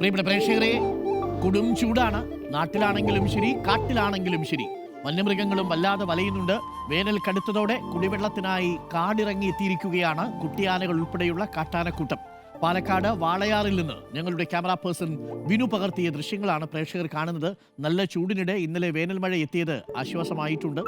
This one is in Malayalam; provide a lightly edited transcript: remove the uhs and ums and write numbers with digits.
പ്രിയപ്പെട്ട പ്രേക്ഷകരെ, കൊടും ചൂടാണ്. നാട്ടിലാണെങ്കിലും ശരി, കാട്ടിലാണെങ്കിലും ശരി, വന്യമൃഗങ്ങളും വല്ലാതെ വലയുന്നുണ്ട്. വേനൽ കടുത്തതോടെ കുടിവെള്ളത്തിനായി കാടിറങ്ങി എത്തിയിരിക്കുകയാണ് കുട്ടിയാനകൾ ഉൾപ്പെടെയുള്ള കാട്ടാനക്കൂട്ടം. പാലക്കാട് വാളയാറിൽ നിന്ന് ഞങ്ങളുടെ ക്യാമറ പേഴ്സൺ വിനു പകർത്തിയ ദൃശ്യങ്ങളാണ് പ്രേക്ഷകർ കാണുന്നത്. നല്ല ചൂടിനിടെ ഇന്നലെ വേനൽ മഴ എത്തിയത് ആശ്വാസമായിട്ടുണ്ട്.